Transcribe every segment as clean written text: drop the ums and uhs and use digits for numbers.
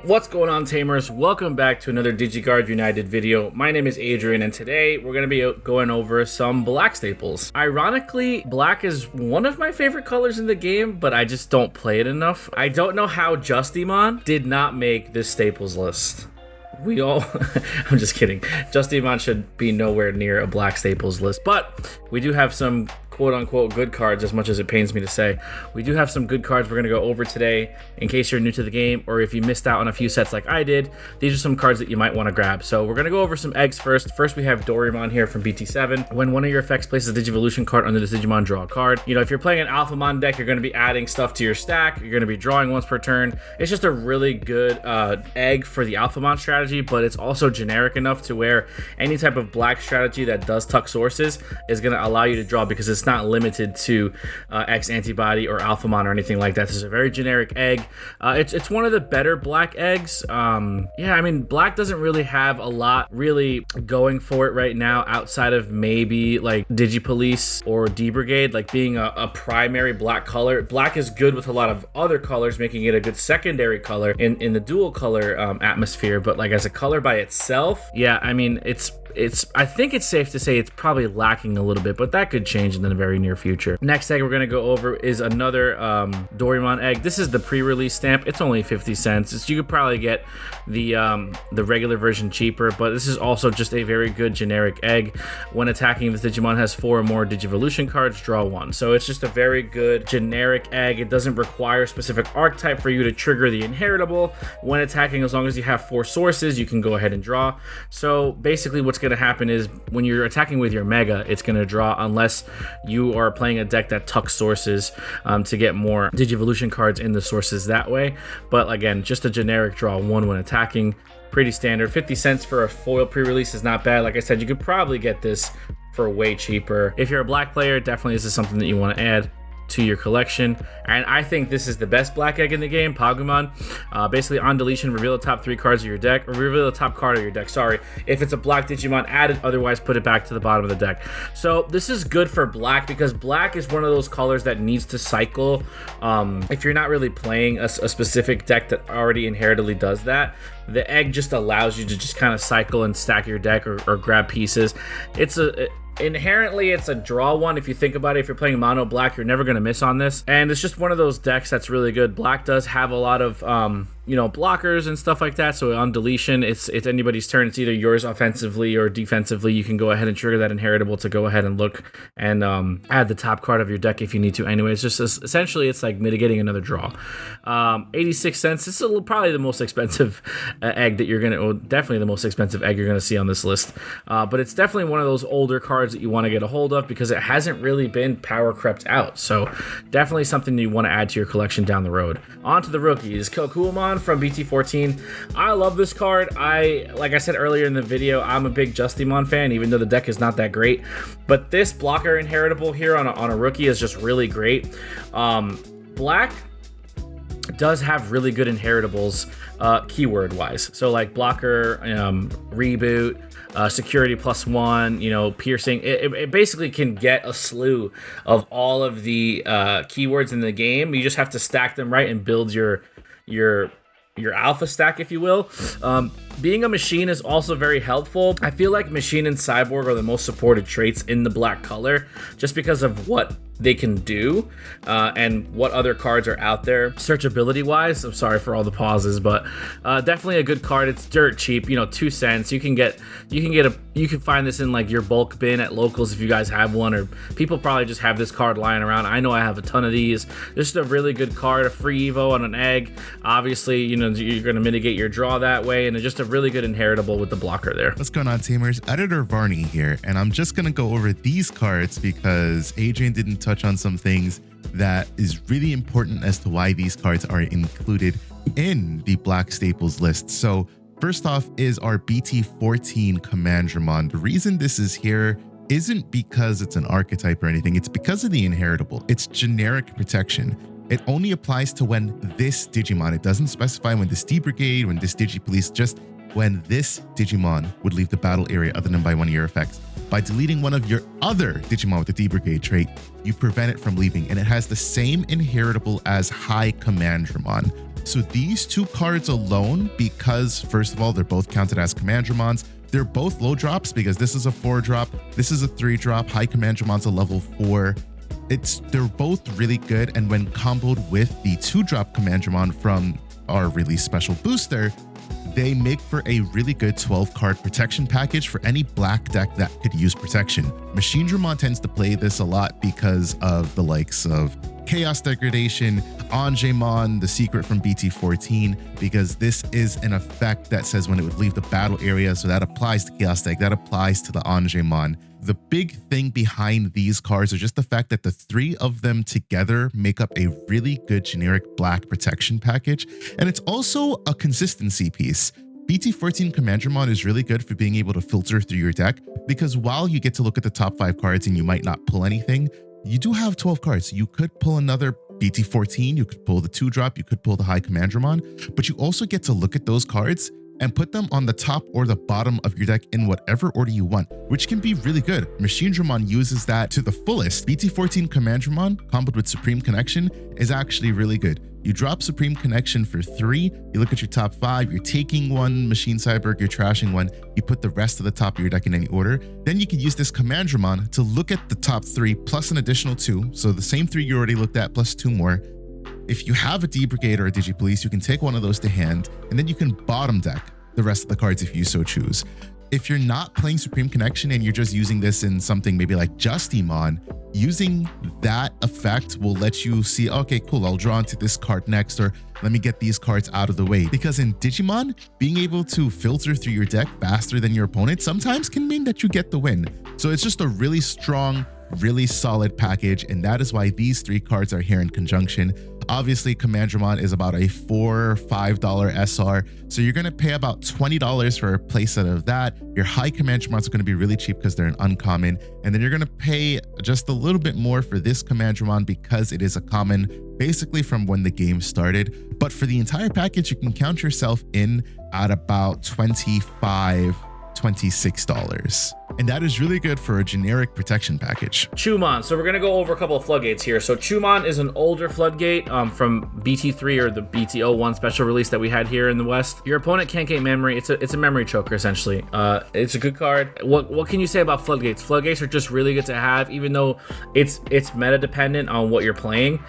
What's going on, Tamers? Welcome back to another DigiGuard United video. My name is Adrian, and today we're going to be going over some black staples. Ironically, black is one of my favorite colors in the game, but I just don't play it enough. I don't know how Digimon did not make this staples list. We all, I'm just kidding. Digimon should be nowhere near a black staples list, but we do have some quote-unquote good cards, as much as it pains me to say. We do have some good cards we're going to go over today in case you're new to the game, or if you missed out on a few sets like I did. These are some cards that you might want to grab. So we're going to go over some eggs first. First, we have Digimon here from BT7. When one of your effects places a Digivolution card under this Digimon, draw a card. You know, if you're playing an Alphamon deck, you're going to be adding stuff to your stack. You're going to be drawing once per turn. It's just a really good egg for the Alphamon strategy, but it's also generic enough to where any type of black strategy that does tuck sources is going to allow you to draw, because it's not limited to X Antibody or Alphamon or anything like that. This is a very generic egg. It's one of the better black eggs. Yeah, I mean, black doesn't really have a lot really going for it right now outside of maybe like Digipolice or D-Brigade, like being a primary black color. Black is good with a lot of other colors, making it a good secondary color in the dual color atmosphere, but like as a color by itself, yeah, I mean, I think it's safe to say it's probably lacking a little bit, but that could change in the very near future. Next egg we're going to go over is another Digimon egg. This is the pre-release stamp. It's only 50 cents. You could probably get the regular version cheaper, but this is also just a very good generic egg. When attacking, this Digimon has 4 or more Digivolution cards, draw 1. So it's just a very good generic egg. It doesn't require a specific archetype for you to trigger the inheritable. When attacking, as long as you have 4 sources, you can go ahead and draw. So basically what's going to happen is when you're attacking with your Mega, it's going to draw unless you are playing a deck that tucks sources to get more Digivolution cards in the sources that way. But again, just a generic draw 1 when attacking. Pretty standard. 50 cents for a foil pre-release is not bad. Like I said, you could probably get this for way cheaper. If you're a black player, definitely this is something that you want to add to your collection. And I think this is the best black egg in the game, Pagumon. Basically, on deletion, reveal the top 3 cards of your deck, or reveal the top card of your deck, sorry. If it's a black Digimon, add it, otherwise put it back to the bottom of the deck. So this is good for black, because black is one of those colors that needs to cycle. If you're not really playing a specific deck that already inherently does that, the egg just allows you to just kind of cycle and stack your deck or grab pieces. Inherently, it's a draw one. If you think about it, if you're playing mono black, you're never going to miss on this. And it's just one of those decks that's really good. Black does have a lot of, blockers and stuff like that. So on deletion, it's anybody's turn. It's either yours offensively or defensively. You can go ahead and trigger that inheritable to go ahead and look and add the top card of your deck if you need to. Anyway, it's just essentially it's like mitigating another draw. 86 cents. This is probably the most expensive egg that you're definitely the most expensive egg you're gonna see on this list. But it's definitely one of those older cards that you want to get a hold of because it hasn't really been power crept out. So definitely something you want to add to your collection down the road. On to the rookies. Kilkuamon from BT14. I love this card. Like I said earlier in the video, I'm a big Justimon fan, even though the deck is not that great. But this blocker inheritable here on a rookie is just really great. Black does have really good inheritables keyword wise. So like blocker, reboot, security +1, piercing. It basically can get a slew of all of the keywords in the game. You just have to stack them right and build your alpha stack, if you will. Being a machine is also very helpful. I feel like machine and cyborg are the most supported traits in the black color just because of what they can do and what other cards are out there searchability wise. I'm sorry for all the pauses, but definitely a good card. It's dirt cheap, 2 cents. You can find this in like your bulk bin at locals if you guys have one, or people probably just have this card lying around. I know I have a ton of these. Just a really good card, a free evo on an egg. Obviously, you're going to mitigate your draw that way, and it's just a really good inheritable with the blocker there. What's going on, Tamers? Editor Varney here, and I'm just going to go over these cards because Adrian didn't touch on some things that is really important as to why these cards are included in the black staples list. So first off is our BT14 Commandramon. The reason this is here isn't because it's an archetype or anything. It's because of the inheritable. It's generic protection. It only applies to when this Digimon. It doesn't specify when this D-Brigade, when this Digipolice, just when this Digimon would leave the battle area other than by one of your effects. By deleting one of your other Digimon with the D-Brigade trait, you prevent it from leaving, and it has the same inheritable as High Commandramon. So these two cards alone, because first of all, they're both counted as Commandromons, they're both low drops because this is a 4-drop, this is a 3-drop, High Commandromon's a level 4. They're both really good, and when comboed with the 2-drop Commandromon from our release special booster, they make for a really good 12-card protection package for any black deck that could use protection. Machinedramon tends to play this a lot because of the likes of Chaos Degradation, Angemon, the secret from BT15, because this is an effect that says when it would leave the battle area, so that applies to Chaos Deck, that applies to the Angemon. The big thing behind these cards are just the fact that the 3 of them together make up a really good generic black protection package, and it's also a consistency piece. BT14 Commandromon is really good for being able to filter through your deck, because while you get to look at the top 5 cards and you might not pull anything, you do have 12 cards. You could pull another BT14, you could pull the 2-drop, you could pull the High Commandromon, but you also get to look at those cards and put them on the top or the bottom of your deck in whatever order you want, which can be really good. Machinedramon uses that to the fullest. BT14 Commandromon, comboed with Supreme Connection, is actually really good. You drop Supreme Connection for 3, you look at your top 5, you're taking one Machine Cyborg, you're trashing one, you put the rest of the top of your deck in any order. Then you can use this Commandromon to look at the top 3 plus an additional 2, so the same 3 you already looked at plus 2 more. If you have a D-Brigade or a Digi-Police, you can take one of those to hand, and then you can bottom deck the rest of the cards if you so choose. If you're not playing Supreme Connection and you're just using this in something maybe like Justimon, using that effect will let you see, okay, cool, I'll draw into this card next, or let me get these cards out of the way. Because in Digimon, being able to filter through your deck faster than your opponent sometimes can mean that you get the win. So it's just a really strong, really solid package, and that is why these 3 cards are here in conjunction. Obviously, Commandromon is about a $4 or $5 SR, so you're going to pay about $20 for a playset of that. Your High Commandromons are going to be really cheap because they're an uncommon, and then you're going to pay just a little bit more for this Commandromon because it is a common, basically from when the game started. But for the entire package, you can count yourself in at about $25, $26. And that is really good for a generic protection package. Chumon. So we're going to go over a couple of floodgates here. So Chumon is an older floodgate from BT3 or the BT01 special release that we had here in the West. Your opponent can't gain memory. It's a memory choker, essentially. It's a good card. What can you say about floodgates? Floodgates are just really good to have, even though it's meta dependent on what you're playing.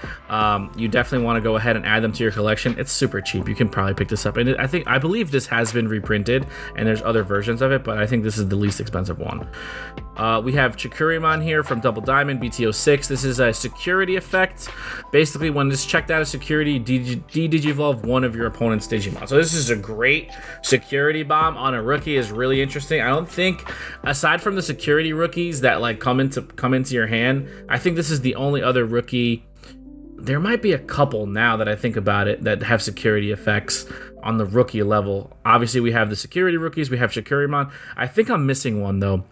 You definitely want to go ahead and add them to your collection. It's super cheap. You can probably pick this up. And I believe this has been reprinted and there's other versions of it, but I think this is the least expensive one. We have Chikurimon here from Double Diamond, BT06. This is a security effect. Basically, when it's checked out of security, de-digivolve one of your opponent's Digimon. So this is a great security bomb on a rookie. Is really interesting. I don't think, aside from the security rookies that like come into your hand, I think this is the only other rookie. There might be a couple now that I think about it that have security effects on the rookie level. Obviously, we have the security rookies. We have Chikurimon. I think I'm missing one, though.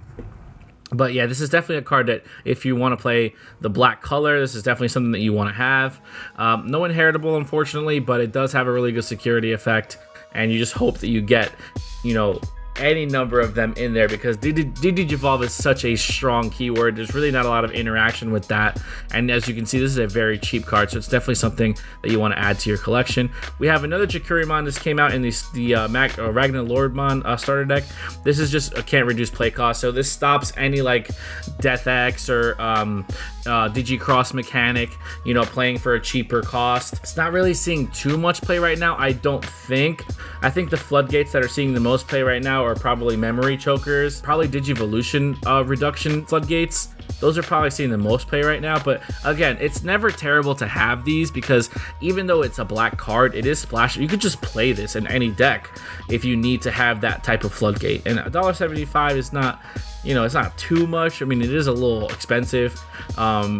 But yeah, this is definitely a card that if you want to play the black color, this is definitely something that you want to have. No inheritable, unfortunately, but it does have a really good security effect. And you just hope that you get, any number of them in there, because de-digivolve is such a strong keyword. There's really not a lot of interaction with that, and as you can see, this is a very cheap card, so it's definitely something that you want to add to your collection. We have another Chikurimon. This came out in the Ragnar Lordmon starter deck. This is just a can't reduce play cost, so this stops any like Death X or Digi-Cross mechanic, playing for a cheaper cost. It's not really seeing too much play right now, I don't think. I think the floodgates that are seeing the most play right now are probably memory chokers, probably Digivolution reduction floodgates. Those are probably seeing the most play right now, but again, it's never terrible to have these because even though it's a black card, it is splash. You could just play this in any deck if you need to have that type of floodgate. And $1.75 is not, it's not too much. I mean, it is a little expensive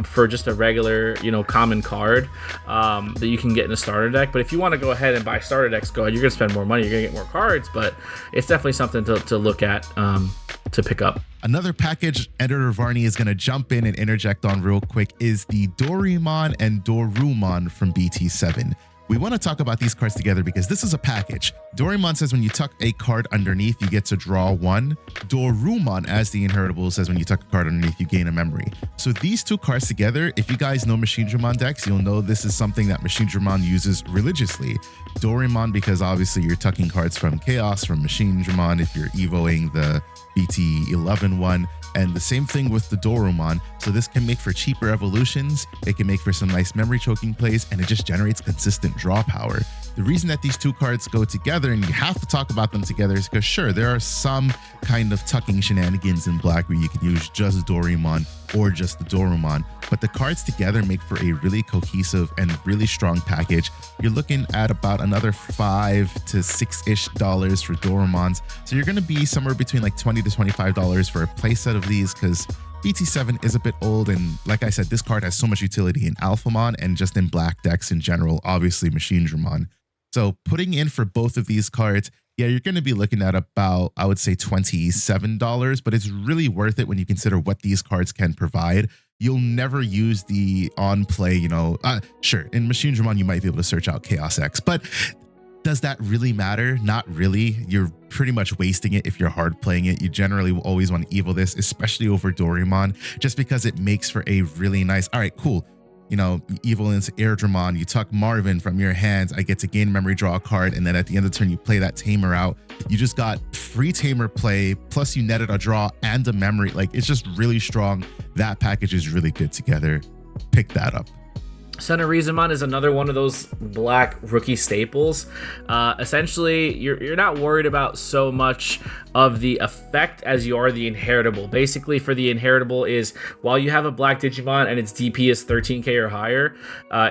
for just a regular, common card that you can get in a starter deck. But if you want to go ahead and buy starter decks, go ahead. You're going to spend more money. You're going to get more cards, but it's definitely something to look at, to pick up. Another package Editor Varney is going to jump in and interject on real quick is the Doraemon and Dorumon from BT7. we want to talk about these cards together because this is a package. Doraemon says when you tuck a card underneath, you get to draw one. Dorumon, as the inheritable, says when you tuck a card underneath, you gain a memory. So these two cards together, if you guys know Machine Dramon decks, you'll know this is something that Machine Dramon uses religiously. Doraemon, because obviously you're tucking cards from Chaos, from Machine Dramon, if you're evoing the BT15 one, and the same thing with the Dorumon. So this can make for cheaper evolutions, it can make for some nice memory choking plays, and it just generates consistent draw power. The reason that these two cards go together, and you have to talk about them together, is because sure, there are some kind of tucking shenanigans in Black where you can use just Doraemon or just the Dorumon, but the cards together make for a really cohesive and really strong package. You're looking at about another $5 to $6-ish for Dorumons, so you're going to be somewhere between like $20 to $25 for a playset of these, because BT7 is a bit old, and like I said, this card has so much utility in Alphamon and just in Black decks in general, obviously Machine Dramon. So putting in for both of these cards, yeah, you're going to be looking at about, I would say $27, but it's really worth it when you consider what these cards can provide. You'll never use the on play, sure, in Machine Dramon, you might be able to search out Chaos X, but does that really matter? Not really. You're pretty much wasting it if you're hard playing it. You generally will always want to evo this, especially over Doraemon, just because it makes for a really nice, all right, cool. Evil into Air Dramon, you tuck Marvin from your hands, I get to gain memory, draw a card, and then at the end of the turn, you play that Tamer out. You just got free Tamer play, plus you netted a draw and a memory. Like, it's just really strong. That package is really good together. Pick that up. Sunnerizamon is another one of those Black rookie staples. Essentially, you're not worried about so much of the effect as you are the inheritable. Basically, for the inheritable is while you have a Black Digimon and its DP is 13k or higher,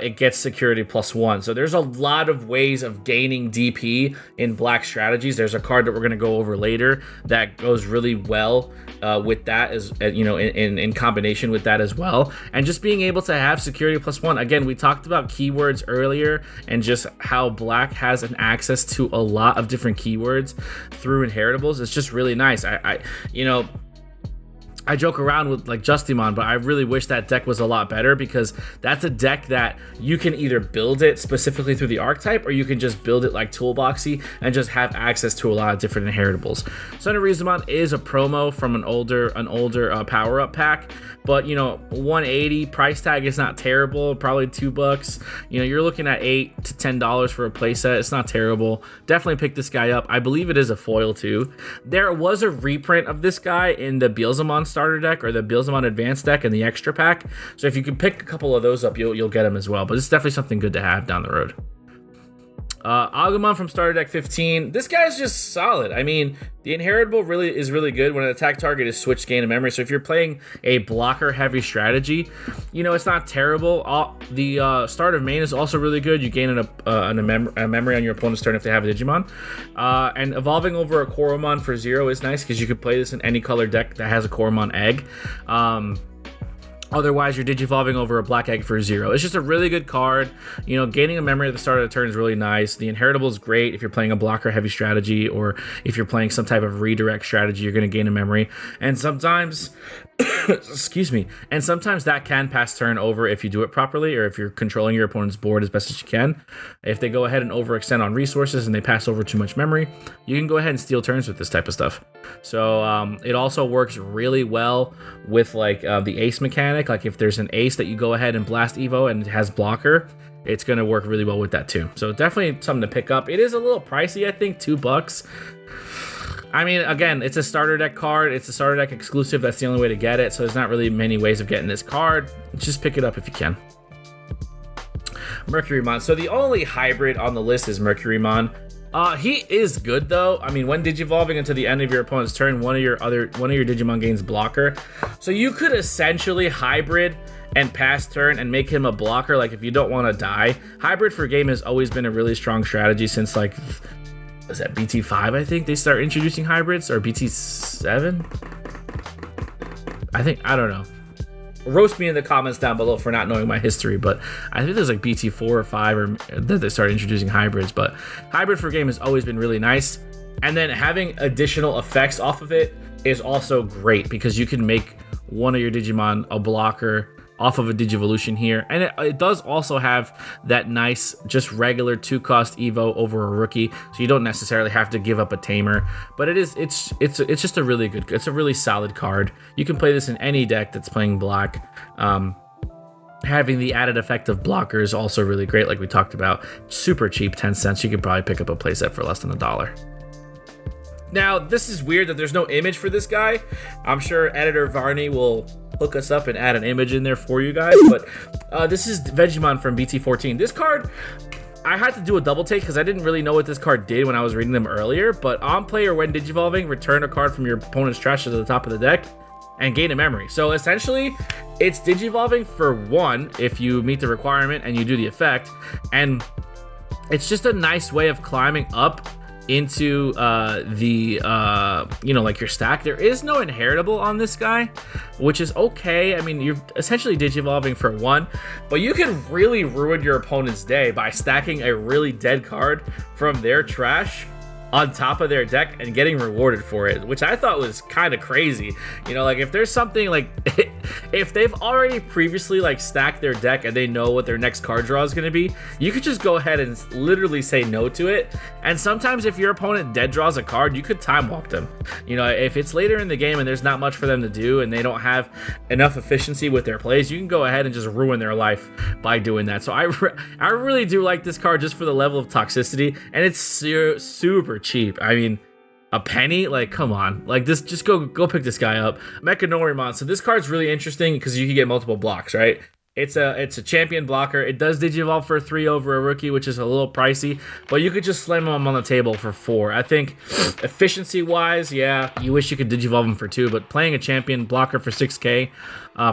it gets security +1. So there's a lot of ways of gaining DP in Black strategies. There's a card that we're going to go over later that goes really well with that, as in combination with that as well. And just being able to have security +1. Again, we talked about keywords earlier and just how Black has an access to a lot of different keywords through inheritables. It's just really nice. I joke around with like Justimon, but I really wish that deck was a lot better, because that's a deck that you can either build it specifically through the archetype, or you can just build it like toolboxy and just have access to a lot of different inheritables. Sunnerizamon is a promo from an older power up pack, but 180 price tag is not terrible. Probably $2. You're looking at $8 to $10 for a playset. It's not terrible. Definitely pick this guy up. I believe it is a foil too. There was a reprint of this guy in the Beelzemon starter deck or the Beelzemon advanced deck in the extra pack. So if you can pick a couple of those up, you'll get them as well. But it's definitely something good to have down the road. Agumon from starter deck 15. This guy's just solid. I mean, the inheritable is really good when an attack target is switched gain of memory. So if you're playing a blocker heavy strategy, it's not terrible. The start of main is also really good. You gain a memory on your opponent's turn if they have a Digimon. And evolving over a Koromon for 0 is nice, because you could play this in any color deck that has a Koromon egg. Otherwise, you're digivolving over a Black Egg for 0. It's just a really good card. Gaining a memory at the start of the turn is really nice. The inheritable is great if you're playing a blocker heavy strategy, or if you're playing some type of redirect strategy, you're going to gain a memory. And sometimes, excuse me, and sometimes that can pass turn over if you do it properly, or if you're controlling your opponent's board as best as you can. If they go ahead and overextend on resources and they pass over too much memory, you can go ahead and steal turns with this type of stuff. So it also works really well with like the ace mechanic. Like if there's an ace that you go ahead and blast evo and it has blocker, it's going to work really well with that too. So definitely something to pick up. It is a little pricey, I think, $2. I mean, again, it's a starter deck card. It's a starter deck exclusive. That's the only way to get it. So there's not really many ways of getting this card. Just pick it up if you can. Mercurymon. So the only hybrid on the list is Mercurymon. He is good though. I mean, when digivolving into the end of your opponent's turn, one of your Digimon gains blocker. So you could essentially hybrid and pass turn and make him a blocker. Like if you don't want to die, hybrid for game has always been a really strong strategy since like, was that BT5? I think they start introducing hybrids, or BT7. I don't know. Roast me in the comments down below for not knowing my history, but I think there's like BT4 or 5 or that they started introducing hybrids. But hybrid for game has always been really nice, and then having additional effects off of it is also great, because you can make one of your Digimon a blocker off of a Digivolution here, and it does also have that nice, just regular 2-cost Evo over a rookie, so you don't necessarily have to give up a tamer. But it's just a really good, it's a really solid card. You can play this in any deck that's playing black. Having the added effect of blocker is also really great, like we talked about. Super cheap, 10 cents. You could probably pick up a playset for less than $1. Now, this is weird that there's no image for this guy. I'm sure editor Varney will hook us up and add an image in there for you guys, but this is Digimon from BT15. This card, I had to do a double take because I didn't really know what this card did when I was reading them earlier, but on play or when digivolving, return a card from your opponent's trash to the top of the deck and gain a memory. So essentially, it's digivolving for 1 if you meet the requirement and you do the effect, and it's just a nice way of climbing up into like your stack. There is no inheritable on this guy, which is okay. I mean, you're essentially digivolving for 1, but you can really ruin your opponent's day by stacking a really dead card from their trash on top of their deck and getting rewarded for it, which I thought was kind of crazy. You know, like if there's something like if they've already previously like stacked their deck and they know what their next card draw is going to be, you could just go ahead and literally say no to it. And sometimes if your opponent dead draws a card, you could time walk them. You know, if it's later in the game and there's not much for them to do and they don't have enough efficiency with their plays, you can go ahead and just ruin their life by doing that. So I really do like this card just for the level of toxicity, and it's super cheap. I mean, a penny? Like, come on. Like, this, just go pick this guy up. Mechanorimon. So this card's really interesting because you can get multiple blocks, right? It's a champion blocker. It does digivolve for 3 over a rookie, which is a little pricey, but you could just slam him on the table for 4. I think efficiency-wise, yeah, you wish you could digivolve him for 2, but playing a champion blocker for 6K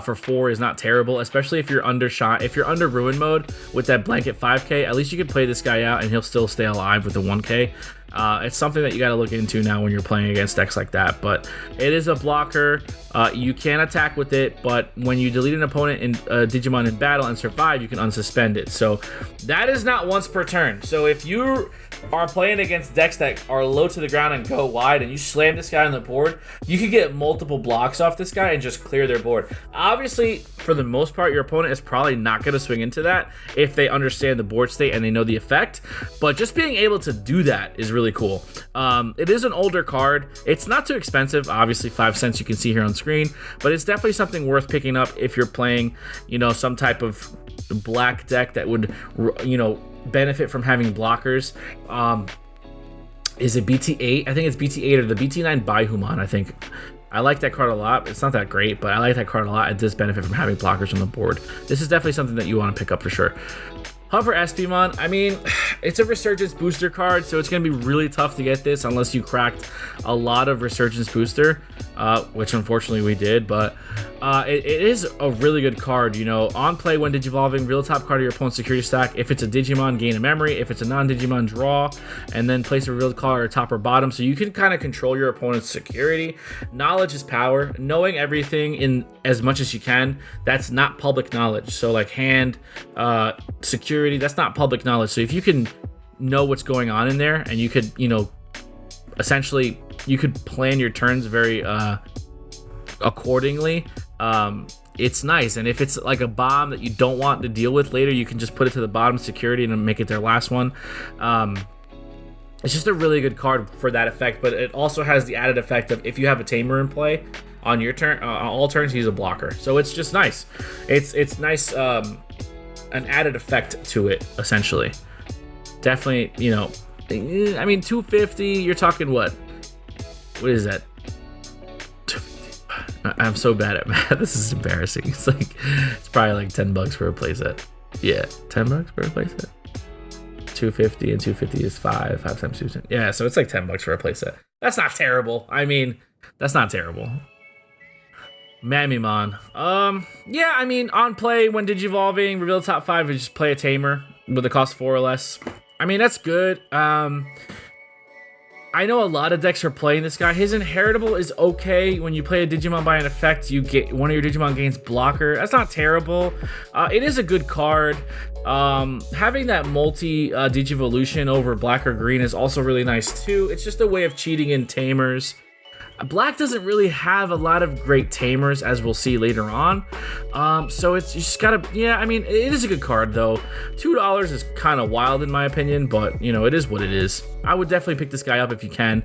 for 4 is not terrible, especially if you're under ruin mode with that blanket 5K. At least you can play this guy out and he'll still stay alive with the 1K. It's something that you got to look into now when you're playing against decks like that, but it is a blocker. You can attack with it, but when you delete an opponent in Digimon in battle and survive, you can unsuspend it. So that is not once per turn. So if you are playing against decks that are low to the ground and go wide and you slam this guy on the board, you can get multiple blocks off this guy and just clear their board. Obviously, for the most part, your opponent is probably not going to swing into that if they understand the board state and they know the effect, but just being able to do that is really cool. It is an older card. It's not too expensive, obviously 5 cents you can see here on screen, but it's definitely something worth picking up if you're playing, you know, some type of black deck that would, you know, benefit from having blockers. Is it BT8? I think it's BT8 or the BT9 Baihumon, I think. I like that card a lot. It's not that great, but I like that card a lot. It does benefit from having blockers on the board. This is definitely something that you want to pick up for sure. Hover Espimon, I mean, it's a Resurgence booster card, so it's going to be really tough to get this unless you cracked a lot of Resurgence booster, which unfortunately we did, but it is a really good card. You know, on play when digivolving, real top card of your opponent's security stack. If it's a Digimon, gain a memory. If it's a non-Digimon, draw, and then place a real card top or bottom, so you can kind of control your opponent's security. Knowledge is power. Knowing everything in as much as you can, that's not public knowledge. So like hand, security, that's not public knowledge. So if you can know what's going on in there, and you could, you know, essentially you could plan your turns very accordingly, it's nice. And if it's like a bomb that you don't want to deal with later, you can just put it to the bottom security and make it their last one. It's just a really good card for that effect, but it also has the added effect of if you have a tamer in play on your turn, all turns he's a blocker. So it's just nice. It's nice, an added effect to it, essentially. Definitely, you know, I mean, 250, you're talking what is that? I'm so bad at math. This is embarrassing. It's probably like $10 for a playset. Yeah, $10 for a playset. 250 and 250 is 5 times 2. Yeah, so it's like $10 for a playset. That's not terrible. I mean, that's not terrible. Mamimon. Yeah, I mean, on play when digivolving, reveal top 5 and just play a tamer with a cost 4 or less. I mean, that's good. I know a lot of decks are playing this guy. His inheritable is okay. When you play a Digimon by an effect, you get one of your Digimon gains blocker. That's not terrible. It is a good card. Having that multi Digivolution over black or green is also really nice too. It's just a way of cheating in tamers. Black doesn't really have a lot of great tamers, as we'll see later on. So it's, you just gotta, yeah, I mean, it is a good card though. $2 is kind of wild in my opinion, but you know, it is what it is. I would definitely pick this guy up if you can.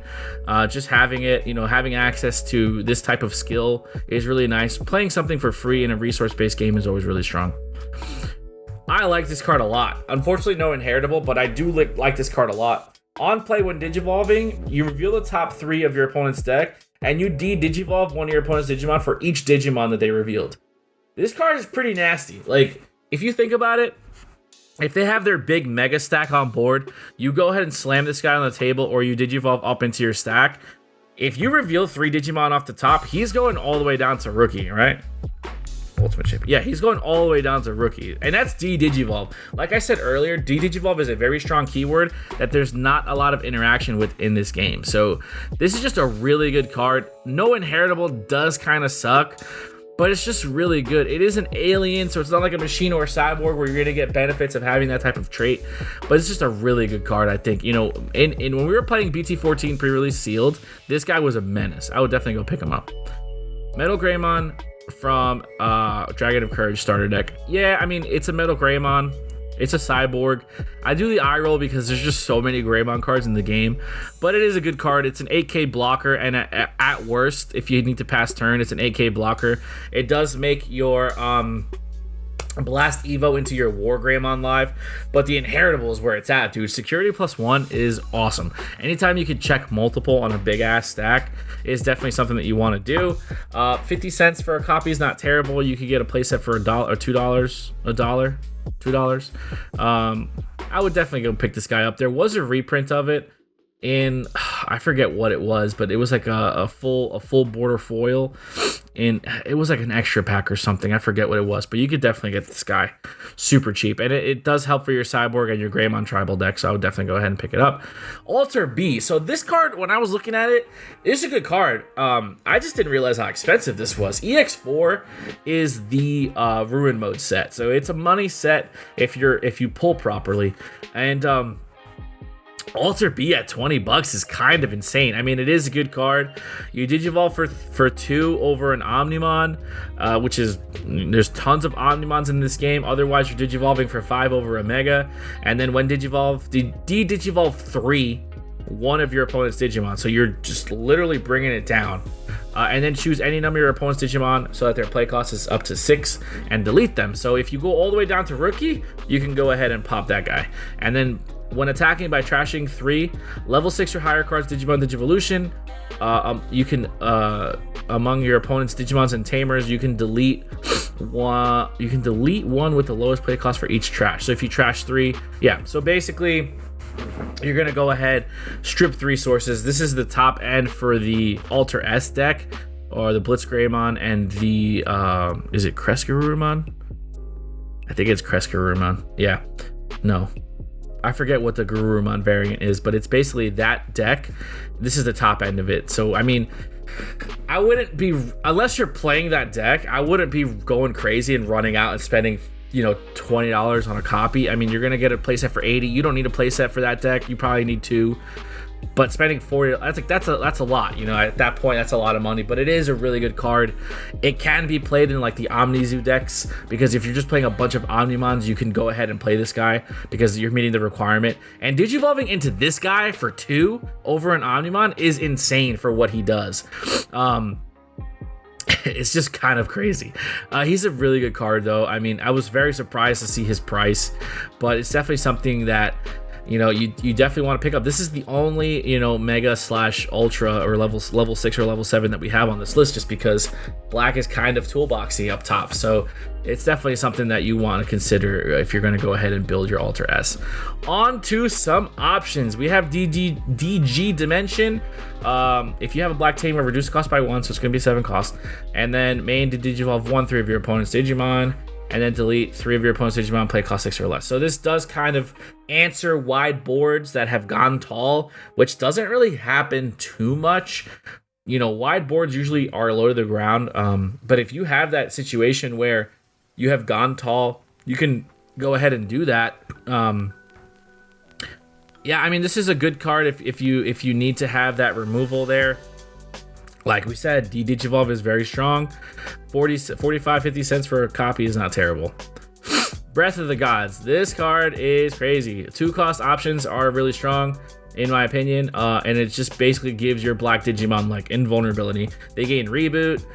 Just having it, you know, having access to this type of skill is really nice. Playing something for free in a resource-based game is always really strong. I like this card a lot. Unfortunately, no inheritable, but I do like this card a lot. On play, when Digivolving, you reveal the top 3 of your opponent's deck, and you de-Digivolve one of your opponent's Digimon for each Digimon that they revealed. This card is pretty nasty. Like, if you think about it, if they have their big mega stack on board, you go ahead and slam this guy on the table, or you Digivolve up into your stack. If you reveal 3 Digimon off the top, he's going all the way down to rookie, right? Ultimate Champion. Yeah, he's going all the way down to rookie. And that's de-Digivolve. Like I said earlier, de-Digivolve is a very strong keyword that there's not a lot of interaction with in this game. So this is just a really good card. No inheritable does kind of suck, but it's just really good. It is an alien, so it's not like a machine or a cyborg where you're going to get benefits of having that type of trait. But it's just a really good card, I think. You know, in when we were playing BT14 pre-release sealed, this guy was a menace. I would definitely go pick him up. Metal Greymon from Dragon of Courage starter deck. Yeah, I mean, it's a Metal Greymon. It's a cyborg. I do the eye roll because there's just so many Greymon cards in the game, but it is a good card. It's an 8k blocker, and at worst, if you need to pass turn, it's an 8k blocker. It does make your Blast Evo into your War Greymon live, but the inheritable is where it's at, dude. Security +1 is awesome. Anytime you can check multiple on a big ass stack is definitely something that you want to do. 50 cents for a copy is not terrible. You could get a playset for $1 or $2. I would definitely go pick this guy up. There was a reprint of it in, I forget what it was, but it was like a full border foil, and it was like an extra pack or something. I forget what it was, but you could definitely get this guy super cheap, and it does help for your cyborg and your Greymon tribal deck, so I would definitely go ahead and pick it up. Alter B. So this card, when I was looking at it, it's a good card. I just didn't realize how expensive this was. EX4 is the Ruin Mode set, so it's a money set if you pull properly, and Alter B at $20 is kind of insane. I mean, it is a good card. You Digivolve for 2 over an Omnimon, which is, there's tons of Omnimons in this game. Otherwise, you're Digivolving for 5 over a Mega. And then when Digivolve, de-Digivolve 3, one of your opponent's Digimon. So you're just literally bringing it down. And then choose any number of your opponent's Digimon so that their play cost is up to 6 and delete them. So if you go all the way down to rookie, you can go ahead and pop that guy. And then when attacking by trashing 3 level 6 or higher cards Digimon Digivolution, you can among your opponent's Digimons and Tamers, you can delete one. You can delete one with the lowest play cost for each trash. So if you trash 3, yeah. So basically, you're gonna go ahead, strip 3 sources. This is the top end for the Alter S deck, or the Blitz Greymon and the is it Kreskarumon? I think it's Kreskarumon. Yeah, no. I forget what the Garurumon variant is, but it's basically that deck. This is the top end of it. So, I mean, I wouldn't be, unless you're playing that deck, I wouldn't be going crazy and running out and spending, you know, $20 on a copy. I mean, you're going to get a playset for 80. You don't need a playset for that deck. You probably need 2. But spending 40, that's a lot, you know. At that point, that's a lot of money, but it is a really good card. It can be played in like the Omnizu decks, because if you're just playing a bunch of Omnimons, you can go ahead and play this guy because you're meeting the requirement. And Digivolving into this guy for 2 over an Omnimon is insane for what he does. It's just kind of crazy. He's a really good card though. I mean, I was very surprised to see his price, but it's definitely something that, you know, you definitely want to pick up. This is the only, you know, Mega / Ultra or level 6 or level 7 that we have on this list, just because Black is kind of toolboxy up top. So it's definitely something that you want to consider if you're going to go ahead and build your Alter S. On to some options. We have DG Dimension. If you have a Black Tamer, reduce the cost by 1, so it's going to be 7 cost. And then main to Digivolve 1/3 of your opponent's Digimon, and then delete 3 of your opponent's Digimon, play cost 6 or less. So this does kind of answer wide boards that have gone tall, which doesn't really happen too much. You know, wide boards usually are low to the ground, but if you have that situation where you have gone tall, you can go ahead and do that. Yeah, I mean, this is a good card if you need to have that removal there. Like we said, Digivolve is very strong. 45, 50 cents for a copy is not terrible. Breath of the Gods. This card is crazy. 2 cost options are really strong, in my opinion, and it just basically gives your black Digimon like invulnerability. They gain reboot.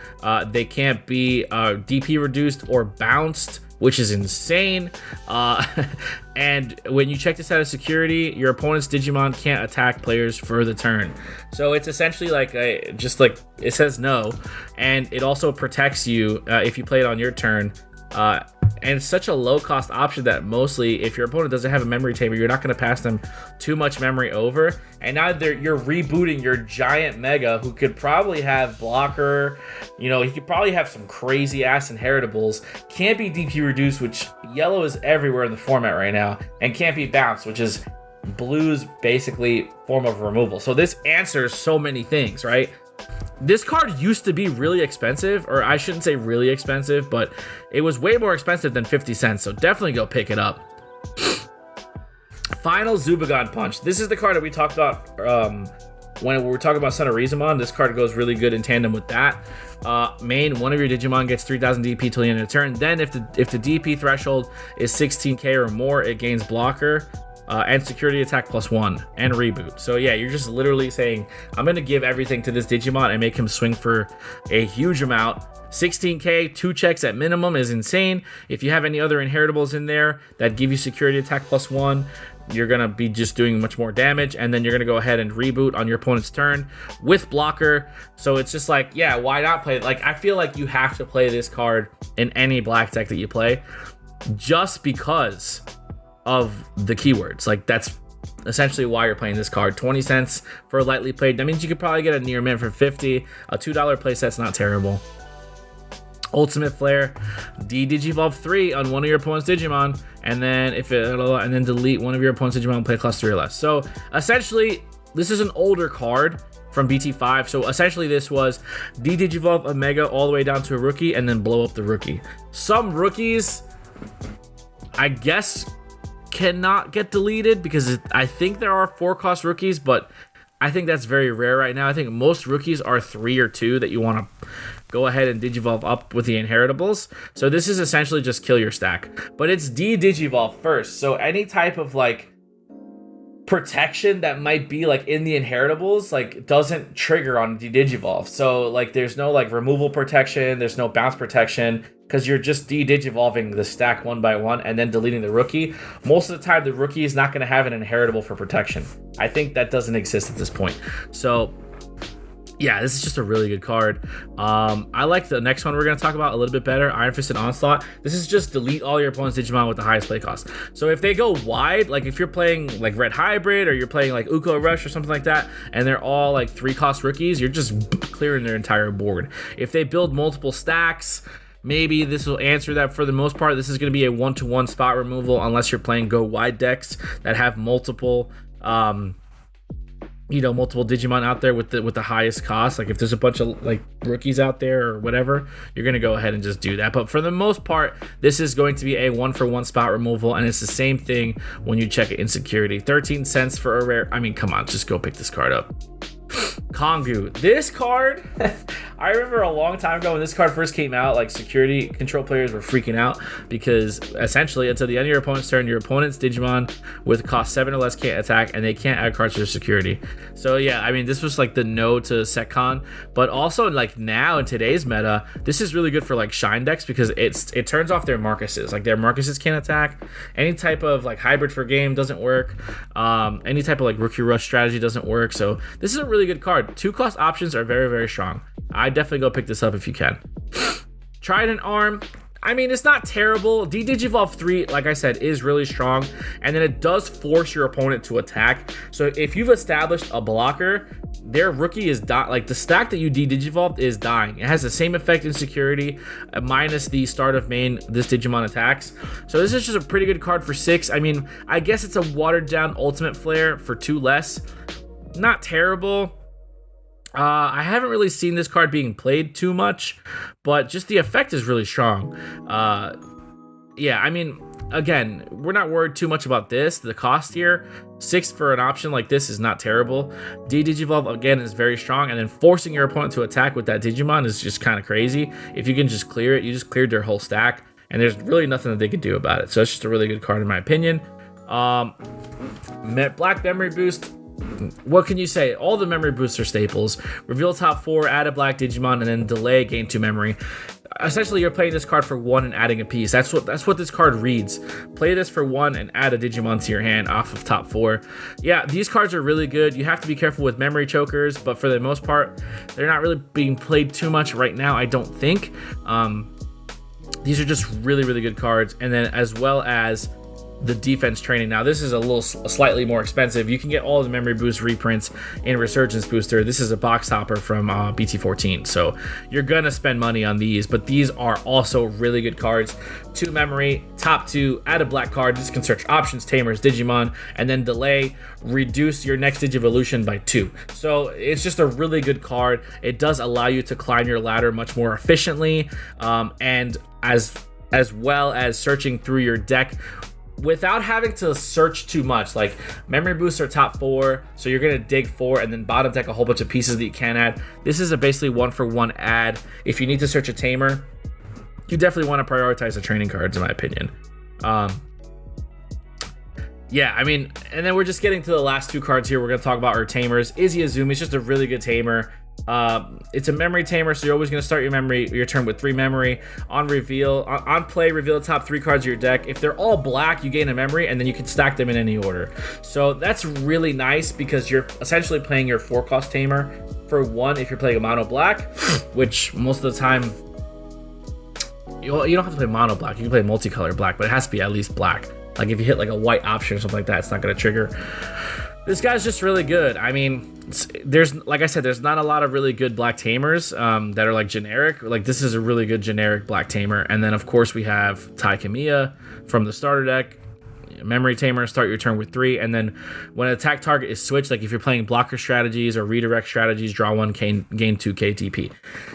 They can't be DP reduced or bounced, which is insane. And when you check this out of security, your opponent's Digimon can't attack players for the turn. So it's essentially like just like it says no, and it also protects you if you play it on your turn. And it's such a low cost option that mostly if your opponent doesn't have a memory tamer, you're not going to pass them too much memory over. And now you're rebooting your giant Mega, who could probably have blocker, you know, he could probably have some crazy ass inheritables, can't be DP reduced, which yellow is everywhere in the format right now, and can't be bounced, which is blue's basically form of removal. So this answers so many things, right? This card used to be really expensive, or I shouldn't say really expensive, but it was way more expensive than 50 cents, so definitely go pick it up. Final Zubagon Punch. This is the card that we talked about when we were talking about Son of Rizamon. This card goes really good in tandem with that. Main, one of your Digimon gets 3000 DP till the end of the turn. Then if the DP threshold is 16k or more, it gains blocker. And security attack +1 and reboot. So yeah, you're just literally saying, I'm going to give everything to this Digimon and make him swing for a huge amount. 16k, 2 checks at minimum is insane. If you have any other inheritables in there that give you security attack +1, you're going to be just doing much more damage, and then you're going to go ahead and reboot on your opponent's turn with blocker. So it's just like, yeah, why not play it? Like, I feel like you have to play this card in any black deck that you play just because of the keywords. Like, that's essentially why you're playing this card. 20 cents for a lightly played. That means you could probably get a near mint for 50. A $2 playset's not terrible. Ultimate Flare, Digivolve 3 on one of your opponent's Digimon, and then delete one of your opponent's Digimon and play class 3 or less. So essentially, this is an older card from BT5. So essentially, this was Digivolve a Mega all the way down to a rookie, and then blow up the rookie. Some rookies, I guess, cannot get deleted because I think there are 4-cost rookies, but I think that's very rare right now. I think most rookies are 3 or 2 that you want to go ahead and Digivolve up with the inheritables. So this is essentially just kill your stack, but it's Digivolve first. So any type of like protection that might be like in the inheritables like doesn't trigger on Digivolve. So like there's no like removal protection, there's no bounce protection, because you're just Digivolving the stack one by one and then deleting the rookie. Most of the time the rookie is not going to have an inheritable for protection. I think that doesn't exist at this point. So yeah, this is just a really good card. I like the next one we're going to talk about a little bit better, Iron Fisted Onslaught. This is just delete all your opponent's Digimon with the highest play cost. So if they go wide, like if you're playing like Red Hybrid or you're playing like Uko Rush or something like that, and they're all like 3-cost rookies, you're just clearing their entire board. If they build multiple stacks, maybe this will answer that. For the most part, this is going to be a 1-to-1 spot removal unless you're playing go wide decks that have multiple multiple Digimon out there with the highest cost. Like if there's a bunch of like rookies out there or whatever, you're gonna go ahead and just do that. But for the most part, this is going to be a 1-for-1 spot removal, and it's the same thing when you check it in security. 13 cents for a rare. I mean, come on, just go pick this card up. Kongu. This card, I remember a long time ago when this card first came out, like security control players were freaking out because essentially until the end of your opponent's turn, your opponent's Digimon with cost 7 or less can't attack, and they can't add cards to their security. So yeah, I mean, this was like the no to Setcon, but also like now in today's meta, this is really good for like Shine decks because it turns off their Marcuses. Like their Marcuses can't attack. Any type of like hybrid for game doesn't work. Any type of like rookie rush strategy doesn't work. So this is a really good card. 2-cost options are very, very strong. I definitely go pick this up if you can. Trident Arm. I mean, it's not terrible. Digivolve 3, like I said, is really strong, and then it does force your opponent to attack. So if you've established a blocker, their rookie is like the stack that you Digivolved is dying. It has the same effect in security, minus the start of main this Digimon attacks. So this is just a pretty good card for 6. I mean, I guess it's a watered down Ultimate Flare for 2 less. Not terrible. I haven't really seen this card being played too much, but just the effect is really strong. Yeah, I mean, again, we're not worried too much about this. The cost here, 6 for an option like this is not terrible. Digivolve again is very strong, and then forcing your opponent to attack with that Digimon is just kind of crazy. If you can just clear it, you just cleared their whole stack, and there's really nothing that they can do about it. So it's just a really good card in my opinion. Black Memory Boost. What can you say? All the memory boosts are staples. Reveal top 4, add a black Digimon, and then delay, gain 2 memory. Essentially, you're playing this card for 1 and adding a piece. That's what this card reads. Play this for 1 and add a Digimon to your hand off of top 4. Yeah, these cards are really good. You have to be careful with memory chokers, but for the most part, they're not really being played too much right now, I don't think. These are just really, really good cards. And then as well as the defense training. Now this is a slightly more expensive. You can get all the memory boost reprints in Resurgence Booster. This is a box topper from BT15, so you're gonna spend money on these, but these are also really good cards. 2 memory, top 2, add a black card. This can search options, tamers, Digimon, and then delay, reduce your next Digivolution by 2. So it's just a really good card. It does allow you to climb your ladder much more efficiently, and as well as searching through your deck without having to search too much. Like, memory boosts are top 4, so you're gonna dig 4 and then bottom deck a whole bunch of pieces that you can add. This is a basically 1-for-1 add. If you need to search a tamer, you definitely want to prioritize the training cards, in my opinion. Yeah, I mean, and then we're just getting to the last 2 cards here. We're gonna talk about our tamers. Izzy Azumi is just a really good tamer. It's a memory tamer, so you're always going to start your turn with 3 memory. On play, reveal the top 3 cards of your deck. If they're all black, you gain a memory, and then you can stack them in any order. So that's really nice because you're essentially playing your 4-cost tamer for 1 if you're playing a mono black, which most of the time you don't have to play mono black. You can play multicolor black, but it has to be at least black. Like if you hit like a white option or something like that, it's not going to trigger. This guy's just really good. I mean, like I said, there's not a lot of really good black tamers that are like generic. Like, this is a really good generic black tamer. And then of course we have Tai Kamiya from the starter deck. Memory tamer, start your turn with 3, and then when an attack target is switched, like if you're playing blocker strategies or redirect strategies, draw 1, gain 2 KTP.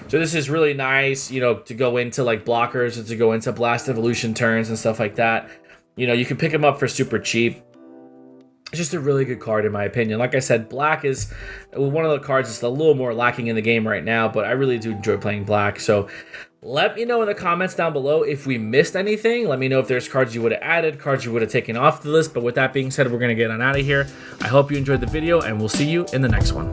So this is really nice, you know, to go into like blockers and to go into blast evolution turns and stuff like that. You know, you can pick them up for super cheap. It's just a really good card in my opinion. Like I said, black is one of the cards that's a little more lacking in the game right now, but I really do enjoy playing black. So let me know in the comments down below if we missed anything. Let me know if there's cards you would have added, cards you would have taken off the list. But with that being said, we're going to get on out of here. I hope you enjoyed the video, and we'll see you in the next one.